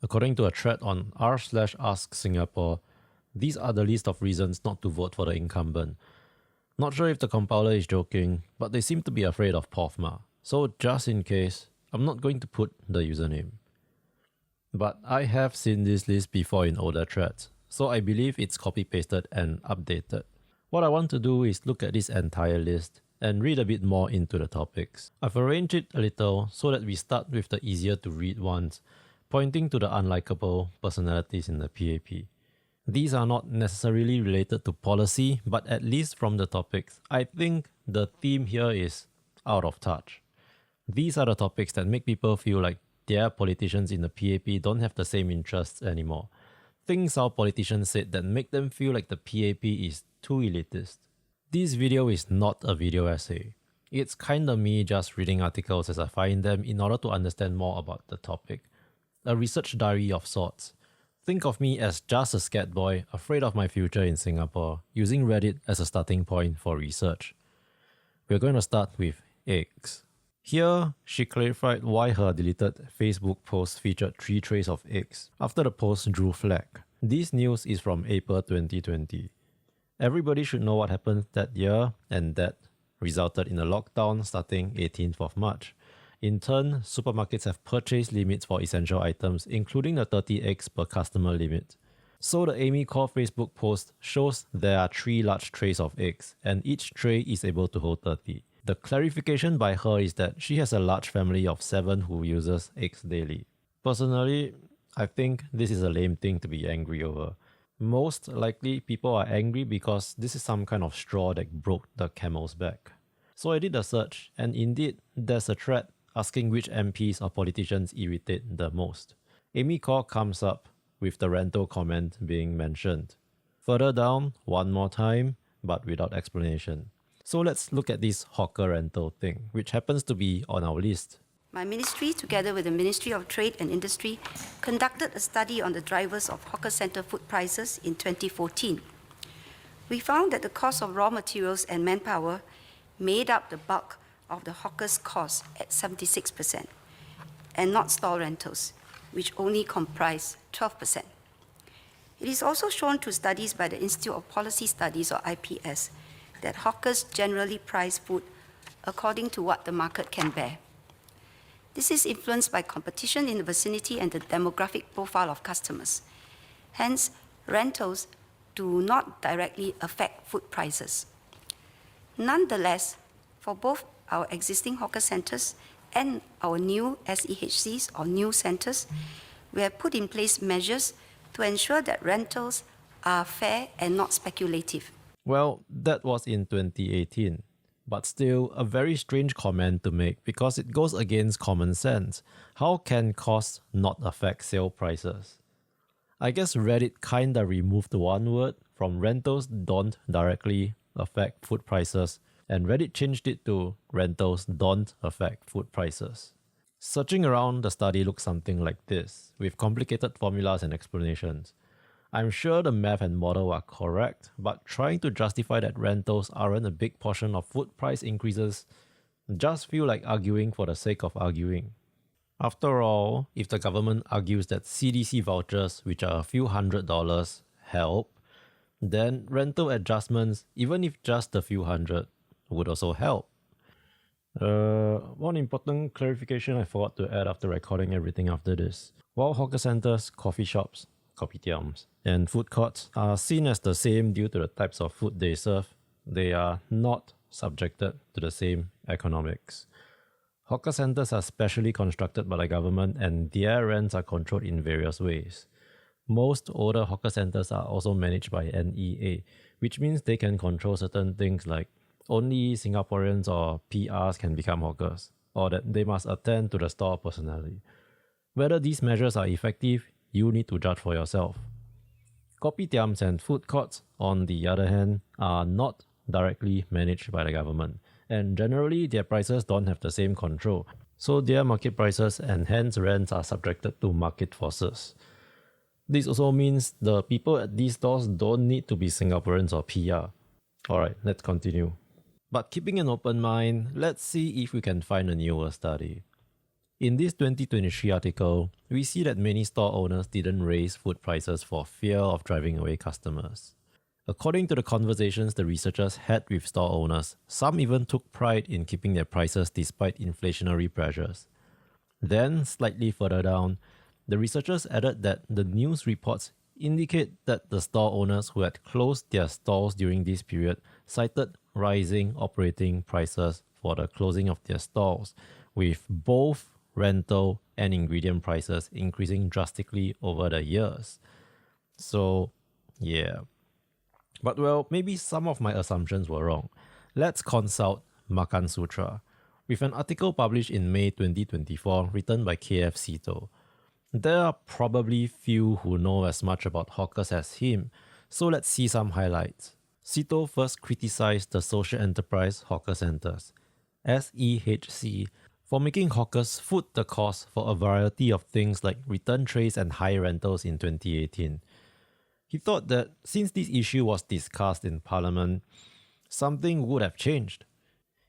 According to a thread on r/AskSingapore, these are the list of reasons not to vote for the incumbent. Not sure if the compiler is joking, but they seem to be afraid of POFMA. So just in case, I'm not going to put the username. But I have seen this list before in older threads, so I believe it's copy-pasted and updated. What I want to do is look at this entire list and read a bit more into the topics. I've arranged it a little so that we start with the easier to read ones, pointing to the unlikable personalities in the PAP. These are not necessarily related to policy, but at least from the topics, I think the theme here is out of touch. These are the topics that make people feel like their politicians in the PAP don't have the same interests anymore. Things our politicians said that make them feel like the PAP is too elitist. This video is not a video essay. It's kinda me just reading articles as I find them in order to understand more about the topic. A research diary of sorts. Think of me as just a scat boy afraid of my future in Singapore, using Reddit as a starting point for research. We're going to start with eggs. Here, she clarified why her deleted Facebook post featured 3 trays of eggs after the post drew flag. This news is from April 2020. Everybody should know what happened that year, and that resulted in a lockdown starting 18th of March. In turn, supermarkets have purchase limits for essential items, including the 30 eggs per customer limit. So the Amy Khor Facebook post shows there are 3 large trays of eggs, and each tray is able to hold 30. The clarification by her is that she has a large family of 7 who uses eggs daily. Personally, I think this is a lame thing to be angry over. Most likely, people are angry because this is some kind of straw that broke the camel's back. So I did a search, and indeed, there's a thread asking which MPs or politicians irritate the most. Amy Khor comes up with the rental comment being mentioned. Further down, one more time, but without explanation. So let's look at this hawker rental thing, which happens to be on our list. My ministry, together with the Ministry of Trade and Industry, conducted a study on the drivers of hawker centre food prices in 2014. We found that the cost of raw materials and manpower made up the bulk of the hawkers' costs at 76%, and not stall rentals, which only comprise 12%. It is also shown through studies by the Institute of Policy Studies, or IPS, that hawkers generally price food according to what the market can bear. This is influenced by competition in the vicinity and the demographic profile of customers. Hence, rentals do not directly affect food prices. Nonetheless, for both our existing hawker centres and our new SEHCs, or new centres, we have put in place measures to ensure that rentals are fair and not speculative. Well, that was in 2018, but still a very strange comment to make because it goes against common sense. How can costs not affect sale prices? I guess Reddit kinda removed one word from rentals don't directly affect food prices, and Reddit changed it to rentals don't affect food prices. Searching around, the study looks something like this, with complicated formulas and explanations. I'm sure the math and model are correct, but trying to justify that rentals aren't a big portion of food price increases just feel like arguing for the sake of arguing. After all, if the government argues that CDC vouchers, which are a few $100s, help, then rental adjustments, even if just a few hundred, would also help. One important clarification I forgot to add after recording everything after this. While hawker centers, coffee shops, kopitiams, and food courts are seen as the same due to the types of food they serve, they are not subjected to the same economics. Hawker centers are specially constructed by the government, and their rents are controlled in various ways. Most older hawker centers are also managed by NEA, which means they can control certain things like only Singaporeans or PRs can become hawkers, or that they must attend to the store personally. Whether these measures are effective, you need to judge for yourself. Kopitiams and food courts, on the other hand, are not directly managed by the government, and generally their prices don't have the same control, so their market prices and hence rents are subjected to market forces. This also means the people at these stores don't need to be Singaporeans or PR. Alright, let's continue. But keeping an open mind, let's see if we can find a newer study. In this 2023 article, we see that many store owners didn't raise food prices for fear of driving away customers. According to the conversations the researchers had with store owners, some even took pride in keeping their prices despite inflationary pressures. Then, slightly further down, the researchers added that the news reports indicate that the store owners who had closed their stores during this period cited rising operating prices for the closing of their stores, with both rental and ingredient prices increasing drastically over the years. So, yeah. But well, maybe some of my assumptions were wrong. Let's consult Makan Sutra, with an article published in May 2024 written by KF Sito. There are probably few who know as much about hawkers as him, so let's see some highlights. Sito first criticized the social enterprise hawker centers, SEHC, for making hawkers foot the cost for a variety of things like return trays and high rentals in 2018. He thought that since this issue was discussed in Parliament, something would have changed.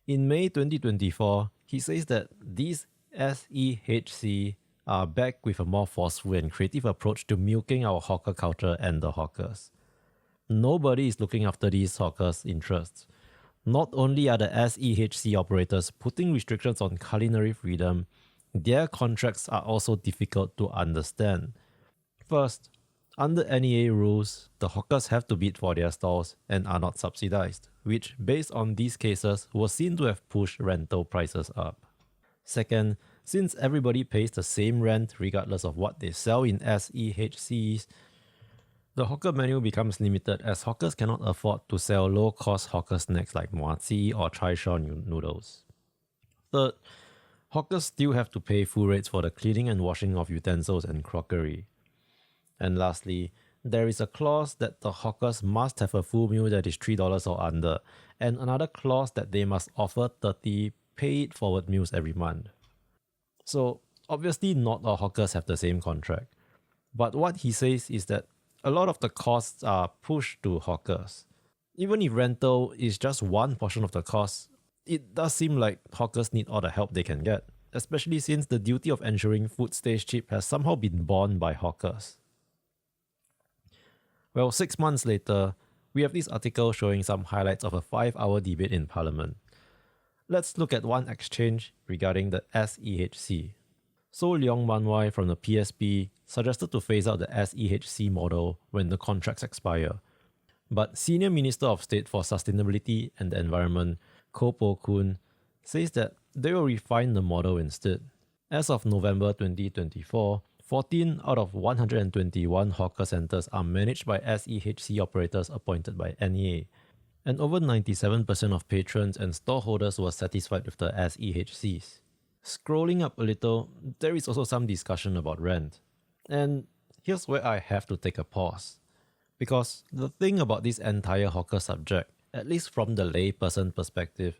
In May 2024, he says that these SEHC are back with a more forceful and creative approach to milking our hawker culture and the hawkers. Nobody is looking after these hawkers' interests. Not only are the SEHC operators putting restrictions on culinary freedom, their contracts are also difficult to understand. First, under NEA rules, the hawkers have to bid for their stalls and are not subsidized, which, based on these cases, was seen to have pushed rental prices up. Second, since everybody pays the same rent regardless of what they sell in SEHCs, the hawker menu becomes limited as hawkers cannot afford to sell low-cost hawker snacks like mochi or chai shaw noodles. Third, hawkers still have to pay full rates for the cleaning and washing of utensils and crockery. And lastly, there is a clause that the hawkers must have a full meal that is $3 or under, and another clause that they must offer 30 paid-forward meals every month. So, obviously not all hawkers have the same contract. But what he says is that a lot of the costs are pushed to hawkers. Even if rental is just one portion of the cost, it does seem like hawkers need all the help they can get, especially since the duty of ensuring food stays cheap has somehow been borne by hawkers. Well, 6 months later, we have this article showing some highlights of a 5-hour debate in Parliament. Let's look at one exchange regarding the SEHC. So Leong Man Wai from the PSP suggested to phase out the SEHC model when the contracts expire. But Senior Minister of State for Sustainability and the Environment, Koh Po Koon, says that they will refine the model instead. As of November 2024, 14 out of 121 hawker centres are managed by SEHC operators appointed by NEA, and over 97% of patrons and storeholders were satisfied with the SEHCs. Scrolling up a little, there is also some discussion about rent. And here's where I have to take a pause. Because the thing about this entire hawker subject, at least from the layperson perspective,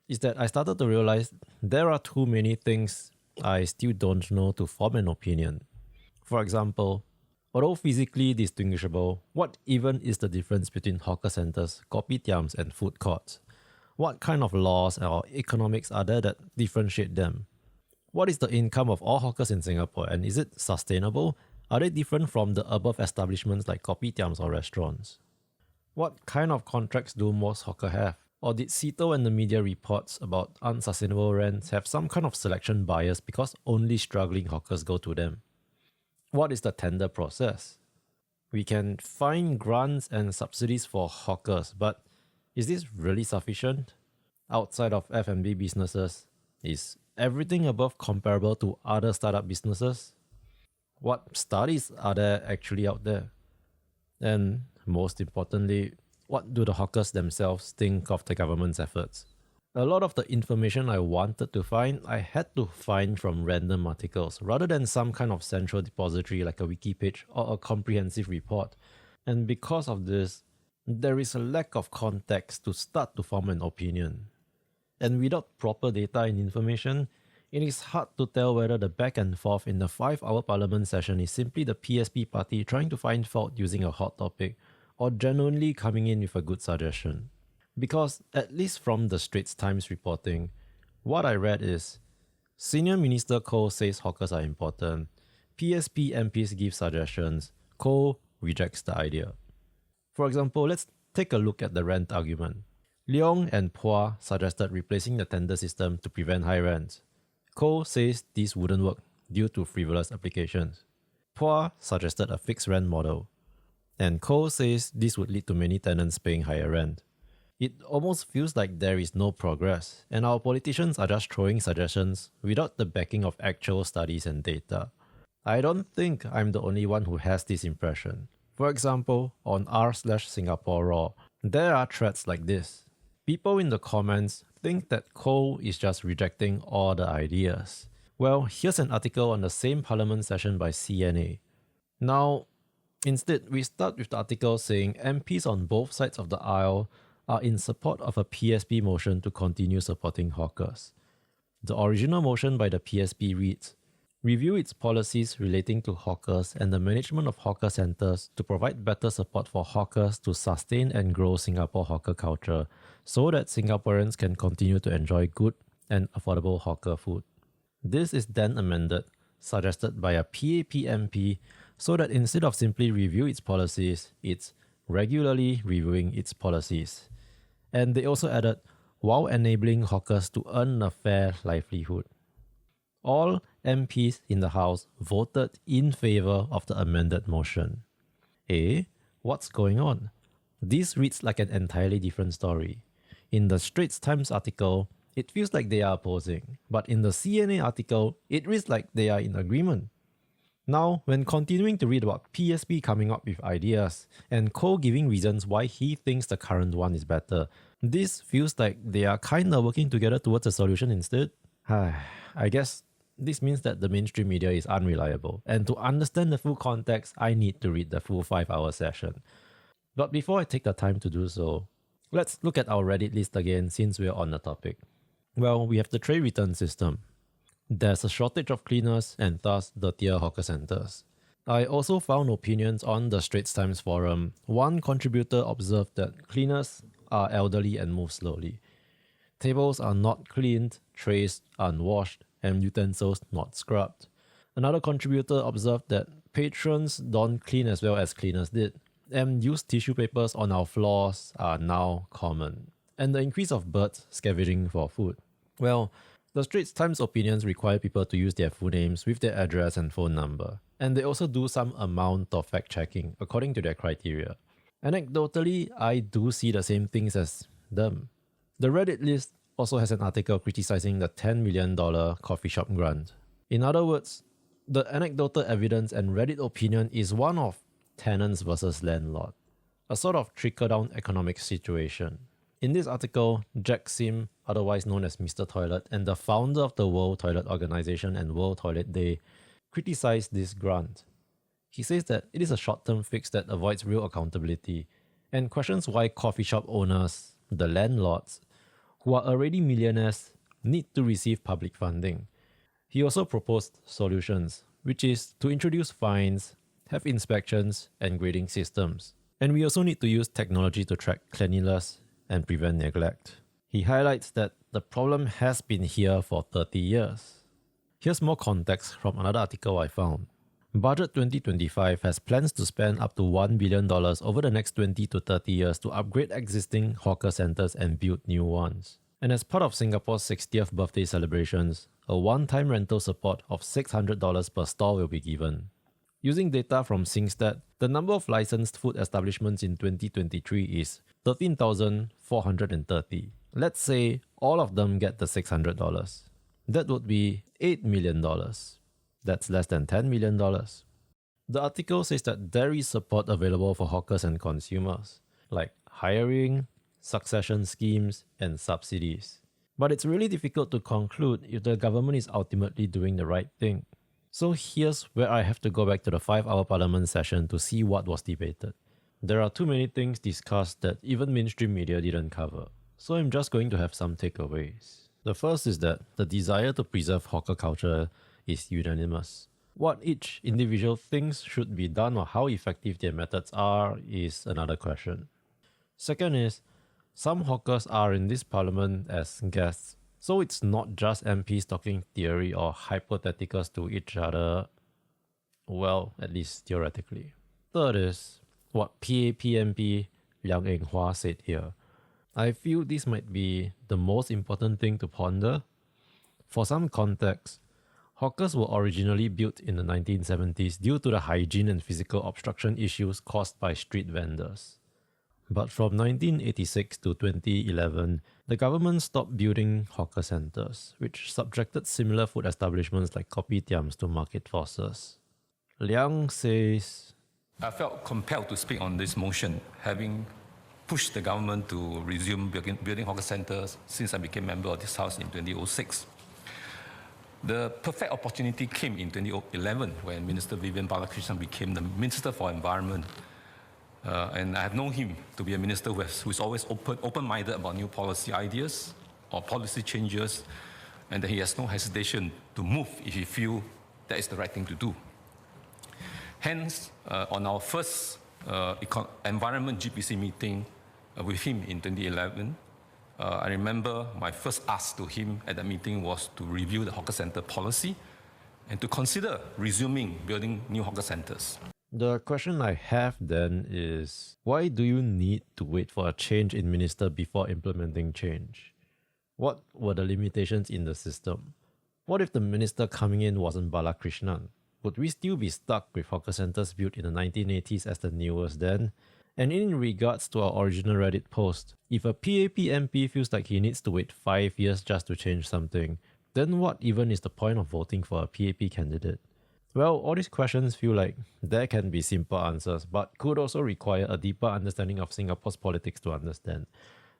is that I started to realize there are too many things I still don't know to form an opinion. For example, although physically distinguishable, what even is the difference between hawker centres, kopitiams and food courts? What kind of laws or economics are there that differentiate them? What is the income of all hawkers in Singapore, and is it sustainable? Are they different from the above establishments like kopitiams or restaurants? What kind of contracts do most hawkers have? Or did Sito and the media reports about unsustainable rents have some kind of selection bias because only struggling hawkers go to them? What is the tender process? We can find grants and subsidies for hawkers, but is this really sufficient? Outside of F&B businesses, is everything above comparable to other startup businesses? What studies are there actually out there? And most importantly, what do the hawkers themselves think of the government's efforts? A lot of the information I wanted to find, I had to find from random articles rather than some kind of central depository like a wiki page or a comprehensive report. And because of this, there is a lack of context to start to form an opinion. And without proper data and information, it is hard to tell whether the back and forth in the 5-hour parliament session is simply the PSP party trying to find fault using a hot topic, or genuinely coming in with a good suggestion. Because, at least from the Straits Times reporting, what I read is, Senior Minister Khor says hawkers are important. PSP MPs give suggestions. Khor rejects the idea. For example, let's take a look at the rent argument. Leong and Phua suggested replacing the tender system to prevent high rents. Khor says this wouldn't work due to frivolous applications. Phua suggested a fixed rent model. And Khor says this would lead to many tenants paying higher rent. It almost feels like there is no progress, and our politicians are just throwing suggestions without the backing of actual studies and data. I don't think I'm the only one who has this impression. For example, on r/Singapore Raw, there are threads like this. People in the comments think that Khor is just rejecting all the ideas. Well, here's an article on the same parliament session by CNA. Now, instead, we start with the article saying MPs on both sides of the aisle are in support of a PSP motion to continue supporting hawkers. The original motion by the PSP reads, review its policies relating to hawkers and the management of hawker centres to provide better support for hawkers to sustain and grow Singapore hawker culture so that Singaporeans can continue to enjoy good and affordable hawker food. This is then amended, suggested by a PAP MP, so that instead of simply review its policies, it's regularly reviewing its policies. And they also added, while enabling hawkers to earn a fair livelihood. All MPs in the House voted in favour of the amended motion. What's going on? This reads like an entirely different story. In the Straits Times article, it feels like they are opposing, but in the CNA article, it reads like they are in agreement. Now, when continuing to read about PSP coming up with ideas and Khor giving reasons why he thinks the current one is better, this feels like they are kinda working together towards a solution instead. I guess this means that the mainstream media is unreliable, and to understand the full context, I need to read the full 5-hour session. But before I take the time to do so, let's look at our Reddit list again since we're on the topic. Well, we have the tray return system. There's a shortage of cleaners and thus dirtier hawker centres. I also found opinions on the Straits Times forum. One contributor observed that cleaners are elderly and move slowly. Tables are not cleaned, trays unwashed, and utensils not scrubbed. Another contributor observed that patrons don't clean as well as cleaners did, and used tissue papers on our floors are now common. And the increase of birds scavenging for food. Well, the Straits Times opinions require people to use their full names with their address and phone number, and they also do some amount of fact-checking according to their criteria. Anecdotally, I do see the same things as them. The Reddit list also has an article criticizing the $10 million coffee shop grant. In other words, the anecdotal evidence and Reddit opinion is one of tenants versus landlord, a sort of trickle-down economic situation. In this article, Jack Sim, otherwise known as Mr. Toilet, and the founder of the World Toilet Organization and World Toilet Day, criticized this grant. He says that it is a short-term fix that avoids real accountability, and questions why coffee shop owners, the landlords, who are already millionaires, need to receive public funding. He also proposed solutions, which is to introduce fines, have inspections, and grading systems. And we also need to use technology to track cleanliness and prevent neglect. He highlights that the problem has been here for 30 years. Here's more context from another article I found. Budget 2025 has plans to spend up to $1 billion over the next 20 to 30 years to upgrade existing hawker centres and build new ones. And as part of Singapore's 60th birthday celebrations, a one-time rental support of $600 per store will be given. Using data from SingStat, the number of licensed food establishments in 2023 is 13,430. Let's say all of them get the $600. That would be $8 million. That's less than $10 million. The article says that there is support available for hawkers and consumers, like hiring, succession schemes, and subsidies. But it's really difficult to conclude if the government is ultimately doing the right thing. So here's where I have to go back to the 5-hour parliament session to see what was debated. There are too many things discussed that even mainstream media didn't cover, so I'm just going to have some takeaways. The first is that the desire to preserve hawker culture is unanimous. What each individual thinks should be done or how effective their methods are is another question. Second is, some hawkers are in this parliament as guests, So it's not just MPs talking theory or hypotheticals to each other, well, at least theoretically. Third is what PAPMP Liang Eng-hwa said here. I feel this might be the most important thing to ponder. For some context, hawkers were originally built in the 1970s due to the hygiene and physical obstruction issues caused by street vendors. But from 1986 to 2011, the government stopped building hawker centers, which subjected similar food establishments like kopitiams to market forces. Liang says, I felt compelled to speak on this motion, having pushed the government to resume building hawker centers since I became member of this House in 2006. The perfect opportunity came in 2011 when Minister Vivian Balakrishnan became the Minister for Environment. And I have known him to be a minister who is always open-minded about new policy ideas or policy changes, and that he has no hesitation to move if he feels that is the right thing to do. Hence, on our first environment GPC meeting with him in 2011, I remember my first ask to him at that meeting was to review the hawker center policy and to consider resuming building new hawker centers. The question I have then is, why do you need to wait for a change in minister before implementing change? What were the limitations in the system? What if the minister coming in wasn't Balakrishnan? Would we still be stuck with hawker centers built in the 1980s as the newest then? And in regards to our original Reddit post, if a PAP MP feels like he needs to wait 5 years just to change something, then what even is the point of voting for a PAP candidate? Well, all these questions feel like there can be simple answers, but could also require a deeper understanding of Singapore's politics to understand.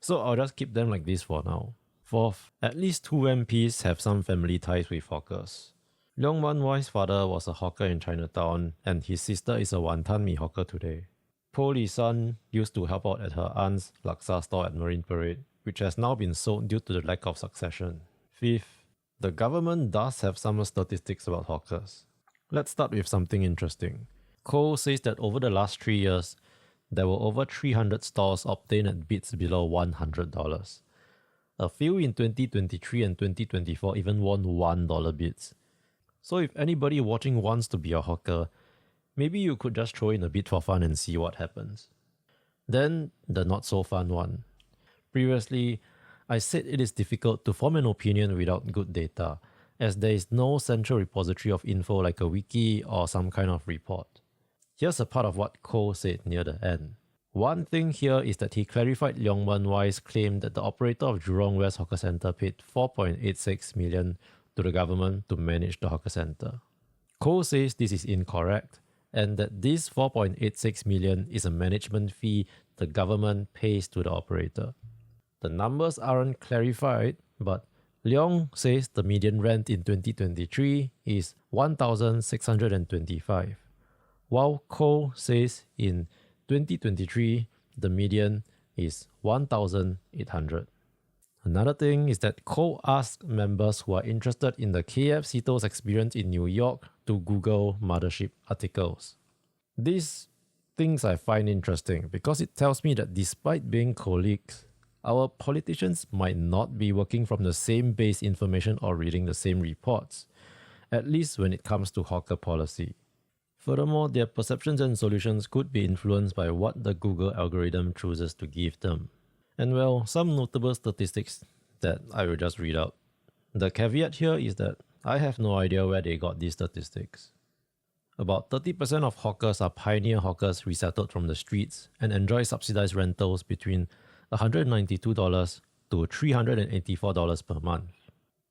So I'll just keep them like this for now. Fourth, at least 2 MPs have some family ties with hawkers. Leong Wan Wai's father was a hawker in Chinatown, and his sister is a wanton mee hawker today. Po Li San used to help out at her aunt's laksa store at Marine Parade, which has now been sold due to the lack of succession. Fifth, the government does have some statistics about hawkers. Let's start with something interesting. Khor says that over the last 3 years, there were over 300 stores obtained at bids below $100. A few in 2023 and 2024 even won $1 bids. So if anybody watching wants to be a hawker, maybe you could just throw in a bid for fun and see what happens. Then, the not so fun one. Previously, I said it is difficult to form an opinion without good data, as there is no central repository of info like a wiki or some kind of report. Here's a part of what Khor said near the end. One thing here is that he clarified Leong Wan Wai's claim that the operator of Jurong West Hawker Centre paid $4.86 million to the government to manage the hawker centre. Khor says this is incorrect, and that this $4.86 million is a management fee the government pays to the operator. The numbers aren't clarified, but Leong says the median rent in 2023 is $1,625, while Khor says in 2023 the median is $1,800. Another thing is that Khor asked members who are interested in the KFCito's experience in New York to Google Mothership articles. These things I find interesting because it tells me that despite being colleagues, our politicians might not be working from the same base information or reading the same reports, at least when it comes to hawker policy. Furthermore, their perceptions and solutions could be influenced by what the Google algorithm chooses to give them. And well, some notable statistics that I will just read out. The caveat here is that I have no idea where they got these statistics. About 30% of hawkers are pioneer hawkers resettled from the streets and enjoy subsidized rentals between $192 to $384 per month.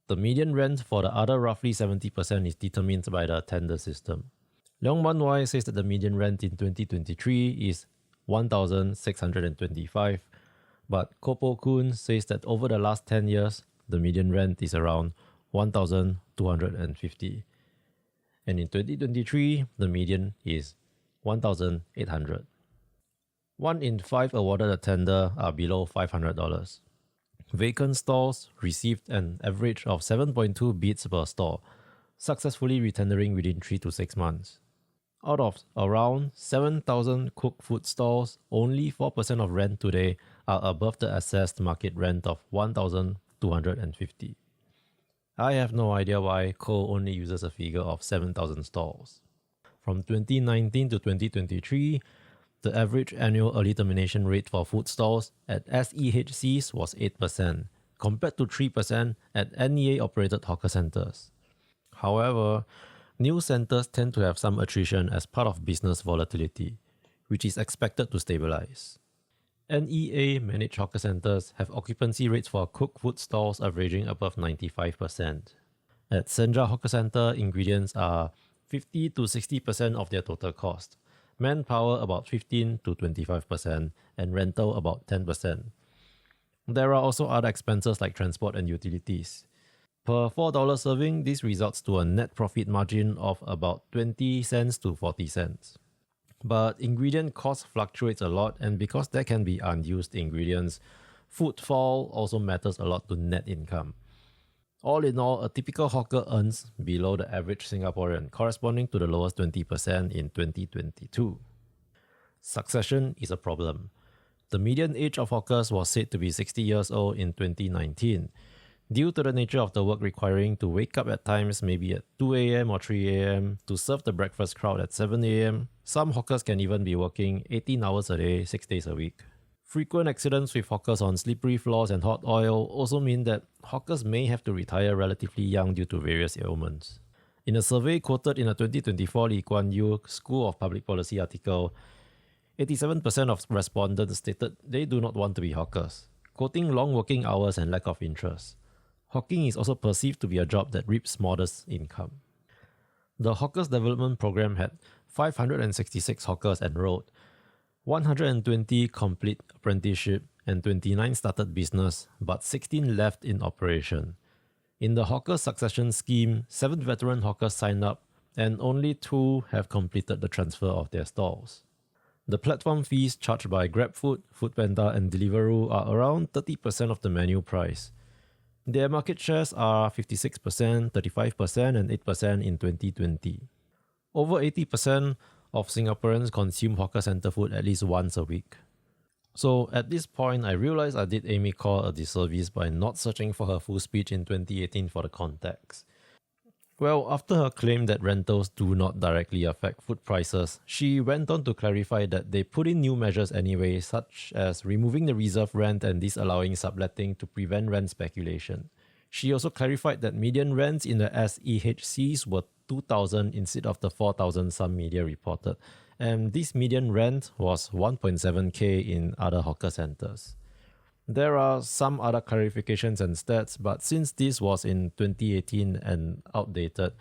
The median rent for the other roughly 70% is determined by the tender system. Leong Wan Wai says that the median rent in 2023 is $1,625, but Kopo Kun says that over the last 10 years, the median rent is around $1,250. And in 2023, the median is $1,800. 1 in 5 awarded a tender are below $500. Vacant stalls received an average of 7.2 bids per stall, successfully retendering within 3 to 6 months. Out of around 7,000 cooked food stalls, only 4% of rent today are above the assessed market rent of $1,250. I have no idea why Khor only uses a figure of 7,000 stalls. From 2019 to 2023, the average annual early termination rate for food stalls at SEHCs was 8%, compared to 3% at NEA-operated hawker centres. However, new centres tend to have some attrition as part of business volatility, which is expected to stabilise. NEA-managed hawker centres have occupancy rates for cooked food stalls averaging above 95%. At Senja Hawker Centre, ingredients are 50 to 60% of their total cost, manpower about 15 to 25%, and rental about 10%. There are also other expenses like transport and utilities. Per $4 serving, this results to a net profit margin of about 20 cents to 40 cents. But ingredient cost fluctuates a lot, and because there can be unused ingredients, footfall also matters a lot to net income. All in all, a typical hawker earns below the average Singaporean, corresponding to the lowest 20% in 2022. Succession is a problem. The median age of hawkers was said to be 60 years old in 2019. Due to the nature of the work requiring to wake up at times maybe at 2 a.m. or 3 a.m. to serve the breakfast crowd at 7 a.m., some hawkers can even be working 18 hours a day, 6 days a week. Frequent accidents with hawkers on slippery floors and hot oil also mean that hawkers may have to retire relatively young due to various ailments. In a survey quoted in a 2024 Lee Kuan Yew School of Public Policy article, 87% of respondents stated they do not want to be hawkers, quoting long working hours and lack of interest. Hawking is also perceived to be a job that reaps modest income. The Hawkers Development Program had 566 hawkers enrolled, 120 complete apprenticeship, and 29 started business, but 16 left in operation. In the Hawker Succession Scheme, 7 veteran hawkers signed up, and only 2 have completed the transfer of their stalls. The platform fees charged by GrabFood, Foodpanda, and Deliveroo are around 30% of the menu price. Their market shares are 56%, 35%, and 8% in 2020. Over 80% of Singaporeans consume hawker centre food at least once a week. So at this point, I realized I did Amy Khor a disservice by not searching for her full speech in 2018 for the context. Well, after her claim that rentals do not directly affect food prices, she went on to clarify that they put in new measures anyway, such as removing the reserve rent and disallowing subletting to prevent rent speculation. She also clarified that median rents in the SEHCs were 2,000 instead of the 4,000 some media reported, and this median rent was 1.7k in other hawker centres. There are some other clarifications and stats, but since this was in 2018 and outdated,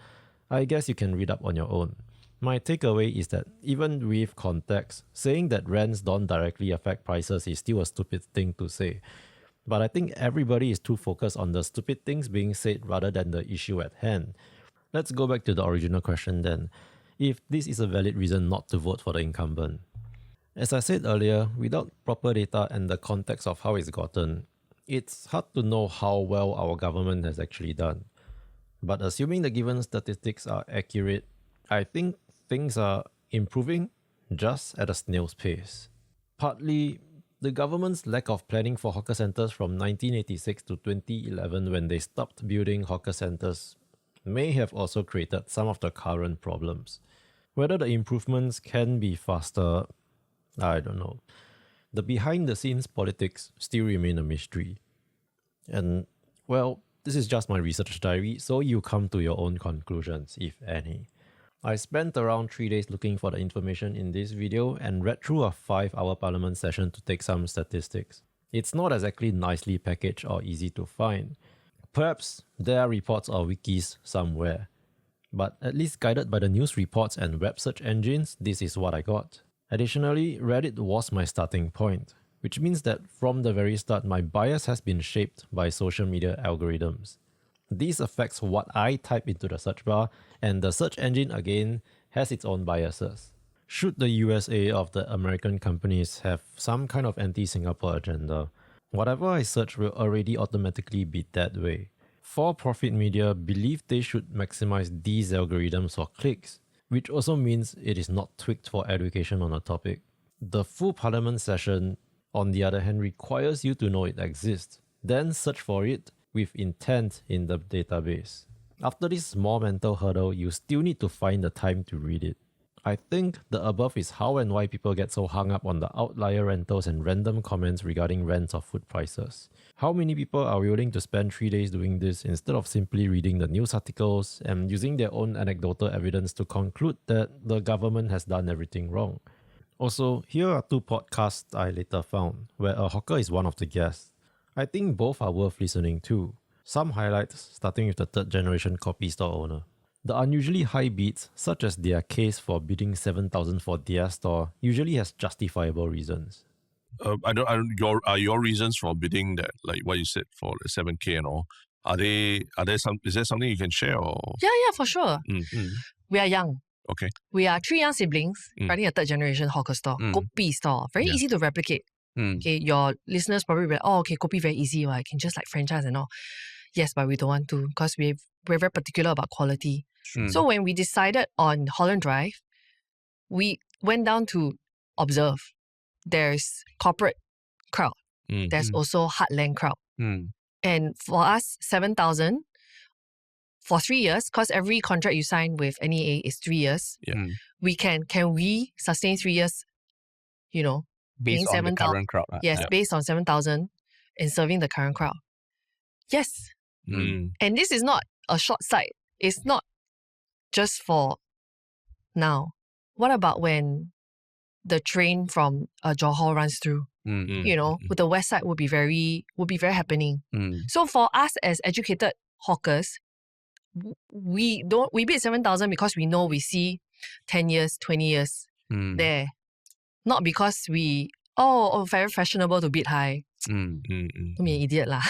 I guess you can read up on your own. My takeaway is that even with context, saying that rents don't directly affect prices is still a stupid thing to say. But I think everybody is too focused on the stupid things being said rather than the issue at hand. Let's go back to the original question then. If this is a valid reason not to vote for the incumbent. As I said earlier, without proper data and the context of how it's gotten, it's hard to know how well our government has actually done. But assuming the given statistics are accurate, I think things are improving just at a snail's pace. Partly, the government's lack of planning for hawker centres from 1986 to 2011 when they stopped building hawker centres may have also created some of the current problems. Whether the improvements can be faster, I don't know. The behind-the-scenes politics still remain a mystery. And, well, this is just my research diary, so you come to your own conclusions, if any. I spent around 3 days looking for the information in this video and read through a 5-hour parliament session to take some statistics. It's not exactly nicely packaged or easy to find. Perhaps there are reports or wikis somewhere. But at least guided by the news reports and web search engines, this is what I got. Additionally, Reddit was my starting point, which means that from the very start, my bias has been shaped by social media algorithms. This affects what I type into the search bar, and the search engine again has its own biases. Should the USA of the American companies have some kind of anti-Singapore agenda, whatever I search will already automatically be that way. For-profit media believe they should maximize these algorithms for clicks, which also means it is not tweaked for education on a topic. The full parliament session, on the other hand, requires you to know it exists, then search for it, with intent in the database. After this small mental hurdle, you still need to find the time to read it. I think the above is how and why people get so hung up on the outlier rentals and random comments regarding rents or food prices. How many people are willing to spend 3 days doing this instead of simply reading the news articles and using their own anecdotal evidence to conclude that the government has done everything wrong? Also, here are 2 podcasts I later found, where a hawker is one of the guests. I think both are worth listening to. Some highlights, starting with the 3rd generation coffee store owner. The unusually high bids, such as their case for bidding 7,000 for their store, usually has justifiable reasons. Your reasons for bidding that, like what you said for the 7K and all, is there something you can share? Or? Yeah, for sure. Mm. We are young. Okay. We are 3 young siblings running a 3rd generation hawker store, kopi store. Very easy to replicate. Okay, your listeners probably be like, oh, okay, kopi very easy. I can just like franchise and all. Yes, but we don't want to because we're very particular about quality. So when we decided on Holland Drive, we went down to observe. There's corporate crowd. There's also heartland crowd. And for us, 7,000 for 3 years, because every contract you sign with NEA is 3 years. Yeah. Can we sustain 3 years, based on the current crowd? Yes, based on 7,000 and serving the current crowd. Yes. And this is not a short sight. It's not just for now. What about when the train from Johor runs through? With the west side would be very happening. So for us as educated hawkers, we bid 7,000 because we know we see 10 years, 20 years there. Not because we very fashionable to bid high. Don't be an idiot lah.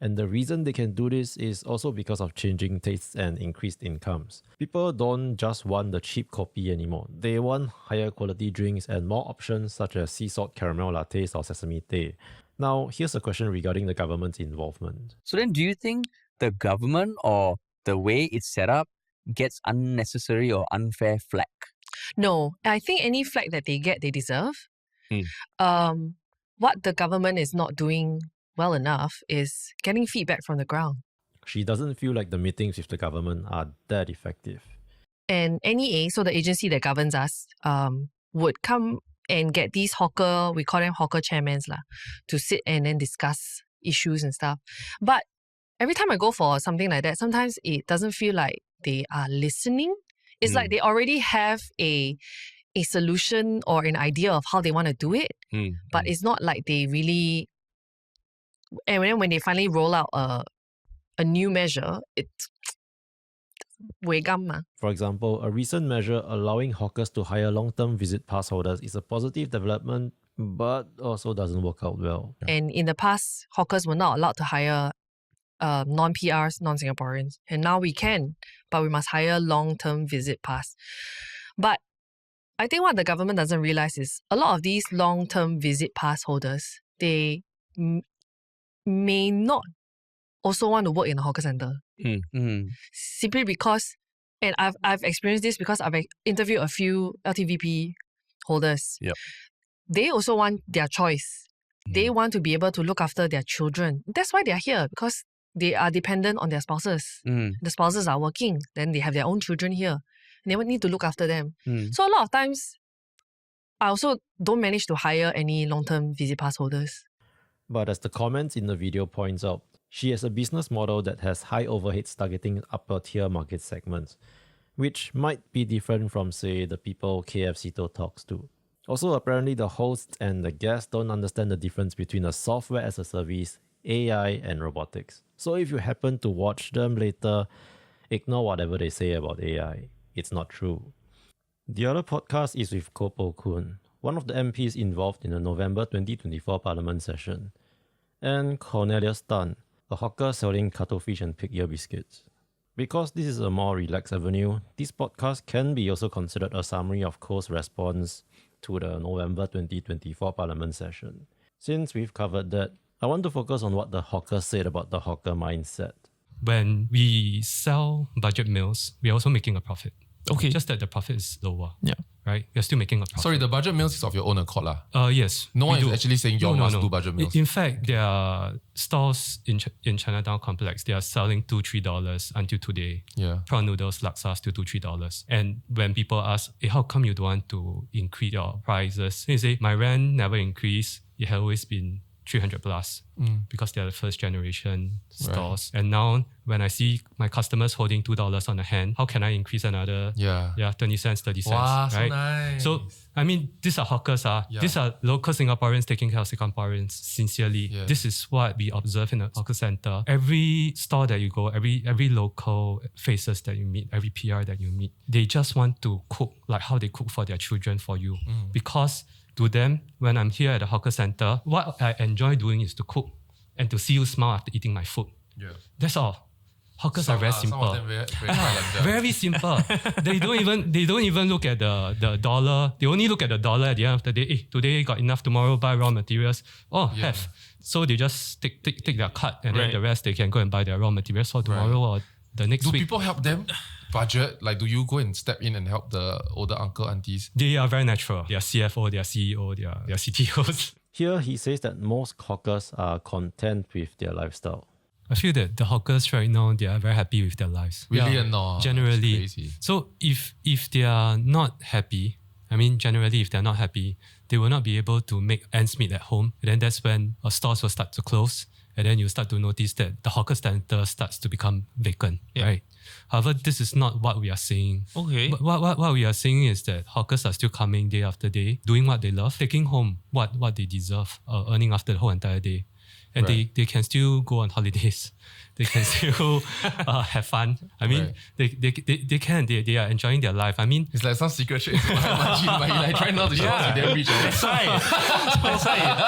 And the reason they can do this is also because of changing tastes and increased incomes. People don't just want the cheap coffee anymore. They want higher quality drinks and more options such as sea salt caramel lattes or sesame tea. Now, here's a question regarding the government's involvement. So then do you think the government or the way it's set up gets unnecessary or unfair flack? No, I think any flag that they get, they deserve. What the government is not doing well enough is getting feedback from the ground. She doesn't feel like the meetings with the government are that effective. And NEA, so the agency that governs us, would come and get these hawker, we call them hawker chairmans lah, to sit and then discuss issues and stuff. But every time I go for something like that, sometimes it doesn't feel like they are listening. It's like they already have a solution or an idea of how they want to do it, but it's not like they really. And then when they finally roll out a new measure, it's wegam. For example, a recent measure allowing hawkers to hire long-term visit pass holders is a positive development, but also doesn't work out well. And in the past, hawkers were not allowed to hire non-PRs, non-Singaporeans. And now we can, but we must hire long-term visit pass. But I think what the government doesn't realize is a lot of these long-term visit pass holders, they may not also want to work in a hawker center. Simply because, and I've experienced this because I've interviewed a few LTVP holders. Yep. They also want their choice. They want to be able to look after their children. That's why they're here, because they are dependent on their spouses. The spouses are working, then they have their own children here. And they would need to look after them. So a lot of times, I also don't manage to hire any long-term visit pass holders. But as the comments in the video points out, she has a business model that has high overheads targeting upper tier market segments, which might be different from, say, the people KFC talks to. Also, apparently the hosts and the guests don't understand the difference between a software as a service, AI, and robotics. So if you happen to watch them later, ignore whatever they say about AI. It's not true. The other podcast is with Khor Eggs, one of the MPs involved in the November 2024 Parliament session, and Cornelius Tan, a hawker selling cuttlefish and pig ear biscuits. Because this is a more relaxed avenue, this podcast can be also considered a summary of Khor's response to the November 2024 Parliament session. Since we've covered that, I want to focus on what the hawker said about the hawker mindset. When we sell budget meals, we're also making a profit. Okay. Just that the profit is lower. Yeah. Right? You're still making a profit. Sorry, the budget meals is of your own accord lah. Yes. No we one do. is actually saying you must do budget meals. In fact, there are stores in Chinatown complex. They are selling $2-3 until today. Yeah. Prawn noodles, laksa still $2-3. And when people ask, hey, how come you don't want to increase your prices? They say, my rent never increased. It has always been 300 plus because they are the first generation stores. And now when I see my customers holding $2 on the hand, how can I increase another 20 cents, 30 cents? Wow, right? so nice. So, I mean, these are hawkers. These are local Singaporeans taking care of Singaporeans sincerely. Yeah. This is what we observe in a hawker center. Every store that you go, every local faces that you meet, every PR that you meet, they just want to cook like how they cook for their children for you. Because to them, when I'm here at the hawker center, what I enjoy doing is to cook and to see you smile after eating my food. Yeah. That's all. Hawkers are very simple. Some of them very talented. Very simple. They don't even look at the dollar. They only look at the dollar at the end of the day. Hey, today got enough, tomorrow buy raw materials. Have. So they just take their cut and then the rest they can go and buy their raw materials for tomorrow or the next Do week. people help them budget? Like, do you go and step in and help the older uncle, aunties? They are very natural. They are CFO, they are CEO, they are CTOs. Here he says that most hawkers are content with their lifestyle. I feel that the hawkers right now, they are very happy with their lives. Really or not? Generally. That's crazy. So if they are not happy, generally if they're not happy, they will not be able to make ends meet at home. And then that's when stores will start to close. And then you start to notice that the hawker center starts to become vacant, right? However, this is not what we are seeing. Okay. What we are seeing is that hawkers are still coming day after day, doing what they love, taking home what they deserve, earning after the whole entire day. And they can still go on holidays. They can still have fun. They can. They are enjoying their life. It's like some secret shit. But you like try not to show us you damn rich. That's why.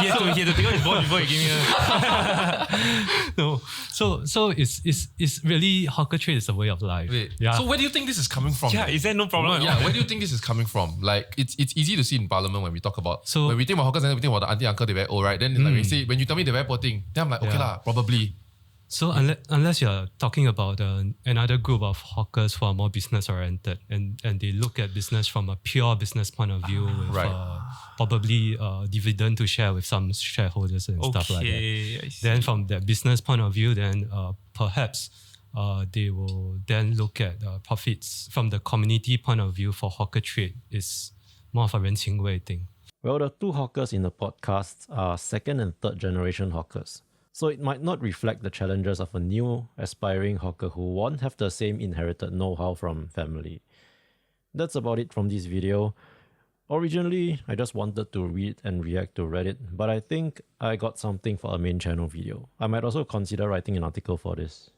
He had to take out his bond before he gave me No. So it's really hawker trade is a way of life. Wait. Yeah. So where do you think this is coming from? Yeah, is there no problem? Yeah, where do you think this is coming from? Like, it's easy to see in Parliament when we talk about. So when we think about hawker center, we think about the auntie uncle, they're very old, right? Then like when you tell me they're very poor thing, then I'm like, okay lah, probably. So unless you're talking about another group of hawkers who are more business oriented and they look at business from a pure business point of view with probably dividend to share with some shareholders and stuff like that. I see. Then from that business point of view, then perhaps they will then look at profits. From the community point of view for hawker trade is more of a 人情味 thing. Well, the two hawkers in the podcast are second and third generation hawkers. So it might not reflect the challenges of a new, aspiring hawker who won't have the same inherited know-how from family. That's about it from this video. Originally, I just wanted to read and react to Reddit, but I think I got something for a main channel video. I might also consider writing an article for this.